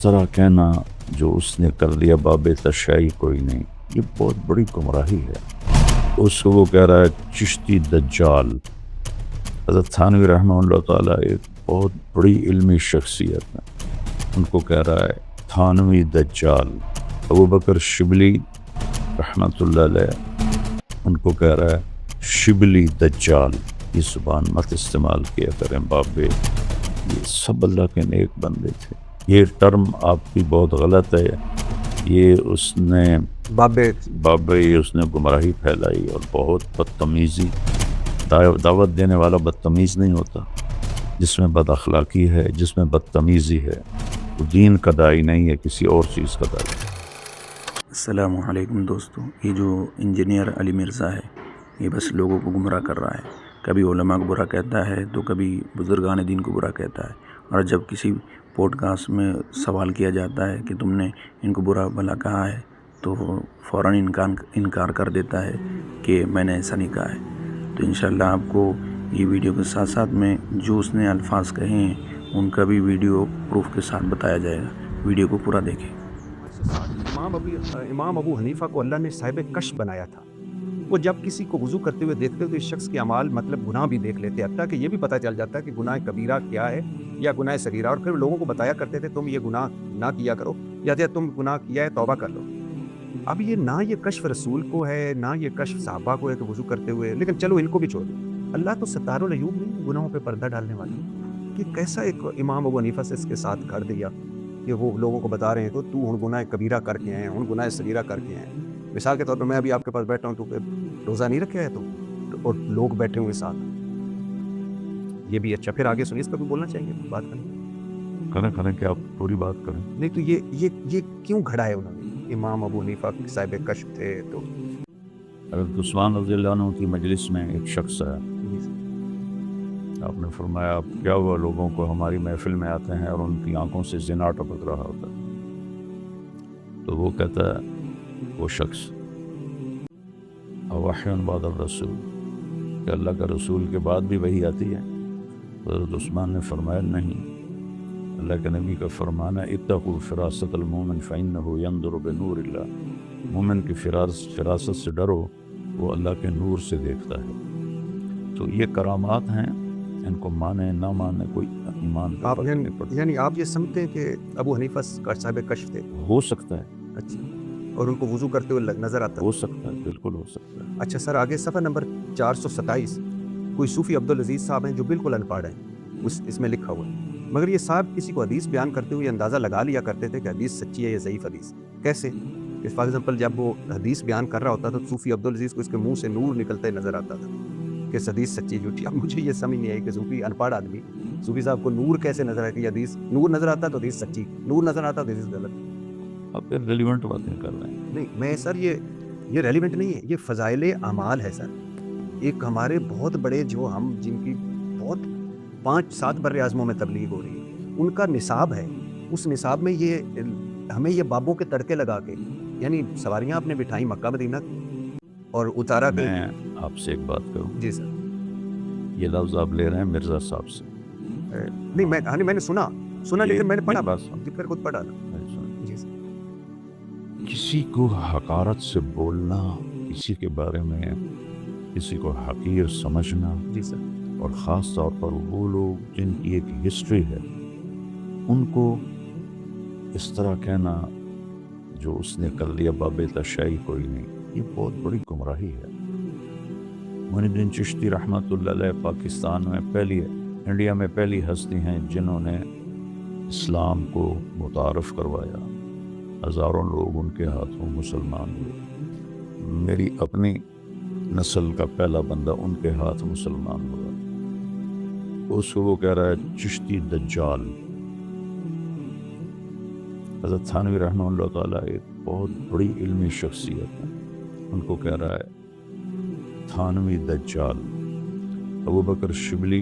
طرح کہنا جو اس نے کر لیا باب تشیع کوئی نہیں، یہ بہت بڑی گمراہی ہے۔ اس کو وہ کہہ رہا ہے چشتی دجال۔ حضرت تھانوی رحمہ اللہ تعالیٰ ایک بہت بڑی علمی شخصیت ہے، ان کو کہہ رہا ہے تھانوی دجال۔ ابو بکر شبلی رحمۃ اللہ علیہ ان کو کہہ رہا ہے شبلی دجال۔ یہ زبان مت استعمال کیا کریں بابے، یہ سب اللہ کے نیک بندے تھے۔ یہ ٹرم آپ کی بہت غلط ہے، یہ اس نے بابے اس نے گمراہی پھیلائی اور بہت بدتمیزی۔ دعوت دینے والا بدتمیز نہیں ہوتا، جس میں بد اخلاقی ہے، جس میں بدتمیزی ہے، وہ دین کا داعی نہیں ہے، کسی اور چیز کا داعی ہے۔ السلام علیکم دوستو، یہ جو انجینئر علی مرزا ہے یہ بس لوگوں کو گمراہ کر رہا ہے۔ کبھی علماء کو برا کہتا ہے تو کبھی بزرگان دین کو برا کہتا ہے، اور جب کسی پوڈ کاسٹ میں سوال کیا جاتا ہے کہ تم نے ان کو برا بھلا کہا ہے تو فوراً انکار کر دیتا ہے کہ میں نے ایسا نہیں کہا ہے۔ تو انشاءاللہ آپ کو یہ ویڈیو کے ساتھ ساتھ میں جو اس نے الفاظ کہے ہیں ان کا بھی ویڈیو پروف کے ساتھ بتایا جائے گا، ویڈیو کو پورا دیکھیں۔ امام ابو حنیفہ کو اللہ نے صاحب کشف بنایا تھا۔ وہ جب کسی کو وضو کرتے ہوئے دیکھتے تو اس شخص کے اعمال مطلب گناہ بھی دیکھ لیتے، حتیٰ کہ یہ بھی پتہ چل جاتا ہے کہ گناہ کبیرہ کیا ہے یا گناہ صغیرہ، اور پھر لوگوں کو بتایا کرتے تھے تم یہ گناہ نہ کیا کرو، یا تم گناہ کیا ہے توبہ کر لو۔ اب یہ نہ یہ کشف رسول کو ہے نہ یہ کشف صحابہ کو ہے کہ وضو کرتے ہوئے، لیکن چلو ان کو بھی چھوڑ دیں۔ اللہ تو ستار العیوب نہیں، گناہوں پہ پردہ ڈالنے والی، کہ کیسا ایک امام ابو حنیفہ سے اس کے ساتھ کر دیا کہ وہ لوگوں کو بتا رہے ہیں تو ہن گناہ کبیرہ کر کے ہیں، ہن گناہ صغیرہ کر کے ہیں۔ مثال کے طور پر میں ابھی آپ کے پاس بیٹھا ہوں تو روزہ نہیں رکھا ہے تو اور لوگ بیٹھے ہوئے ساتھ، یہ بھی اچھا۔ پھر آگے سنیے، اس پہ بھی بولنا چاہیں گے، بات کریں کہ آپ پوری بات کریں۔ نہیں تو یہ کیوں گھڑا ہے انہوں نے؟ امام ابو حنیفہ صاحب کشف تھے تو حضرت عثمان رضی اللہ عنہ کی مجلس میں ایک شخص ہے، آپ نے فرمایا کیا ہوا لوگوں کو ہماری محفل میں آتے ہیں اور ان کی آنکھوں سے زنا ٹپک رہا ہوتا ہے، تو وہ کہتا ہے وہ شخص وحی بعد الرسول، کہ اللہ کا رسول کے بعد بھی وحی آتی ہے؟ تو حضرت عثمان نے فرمایا نہیں، اللہ کے نبی کا فرمانا اتقوا فراست المومن فإنہ ينظر بنور اللہ، مومن کی فراست سے ڈرو، وہ اللہ کے نور سے دیکھتا ہے۔ تو یہ کرامات ہیں، ان کو مانے نہ مانے کوئی ایمان کا فرق نہیں پڑتا۔ یعنی آپ یہ سمجھتے ہیں کہ ابو حنیفہ صاحب کشف تھے؟ ہو سکتا ہے، اچھا، اور ان کو وضو کرتے ہوئے نظر آتا ہو سکتا ہے، بالکل ہو سکتا ہے۔ اچھا سر، آگے صفحہ نمبر 427 کوئی صوفی عبدالعزیز صاحب ہیں جو بالکل ان پڑھ ہیں، اس میں لکھا ہوا ہے، مگر یہ صاحب کسی کو حدیث بیان کرتے ہوئے اندازہ لگا لیا کرتے تھے کہ حدیث سچی ہے یا ضعیف حدیث۔ کیسے؟ فار ایگزامپل جب وہ حدیث بیان کر رہا ہوتا تھا تو صوفی عبدالعزیز کو اس کے منہ سے نور نکلتا ہی نظر آتا تھا کہ اس حدیث سچی جھوٹی۔ اب مجھے یہ سمجھ نہیں آئی کہ صوفی ان پڑھ آدمی، صوفی صاحب کو نور کیسے نظر آئے کہ حدیث نور نظر آتا تو حدیث سچی، نور نظر آتا تو حدیث غلط۔ آپ پھر ریلیونٹ باتیں کر رہے ہیں۔ نہیں میں سر یہ ریلیونٹ نہیں ہے، یہ فضائل اعمال ہے سر۔ ایک ہمارے بہت بڑے جو ہم جن کی بہت 5-7 بر اعظموں میں تبلیغ ہو رہی ہے، ان کا نصاب ہے، اس نصاب میں یہ ہمیں یہ بابوں کے تڑکے لگا کے، یعنی سواریاں آپ نے بٹھائی مکہ مدینہ اور اتارا کہ میں آپ سے ایک بات کروں، جی سر، یہ لفظ آپ لے رہے ہیں مرزا صاحب سے، نہیں میں نے سنا لیکن میں نے پڑھا، بات سن، پھر خود پڑھا تھا جی سر۔ کسی کو حقارت سے بولنا، کسی کے بارے میں کسی کو حقیر سمجھنا، جی سر، اور خاص طور پر وہ لوگ جن کی ایک ہسٹری ہے، ان کو اس طرح کہنا جو اس نے کر لیا باب تشیع کوئی نہیں، یہ بہت بڑی گمراہی ہے۔ معین الدین چشتی رحمۃ اللہ علیہ پاکستان میں انڈیا میں پہلی ہستی ہیں جنہوں نے اسلام کو متعارف کروایا، ہزاروں لوگ ان کے ہاتھوں مسلمان ہوئے، میری اپنی نسل کا پہلا بندہ ان کے ہاتھ مسلمان ہوا، اس کو وہ کہہ رہا ہے چشتی دجال۔ حضرت تھانوی رحمہ اللہ تعالیٰ ایک بہت بڑی علمی شخصیت ہے، ان کو کہہ رہا ہے تھانوی دجال۔ ابو بکر شبلی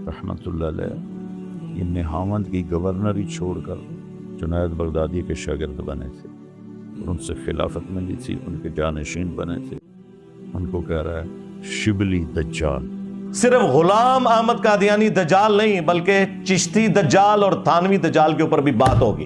رحمۃ اللہ علیہ یہ نہاوند کی گورنری چھوڑ کر جنید بغدادی کے شاگرد بنے تھے اور ان سے خلافت ملی تھی، ان کے جانشین بنے تھے، ان کو کہہ رہا ہے شبلی دجال۔ صرف غلام احمد قادیانی دجال نہیں بلکہ چشتی دجال اور تھانوی دجال کے اوپر بھی بات ہوگی۔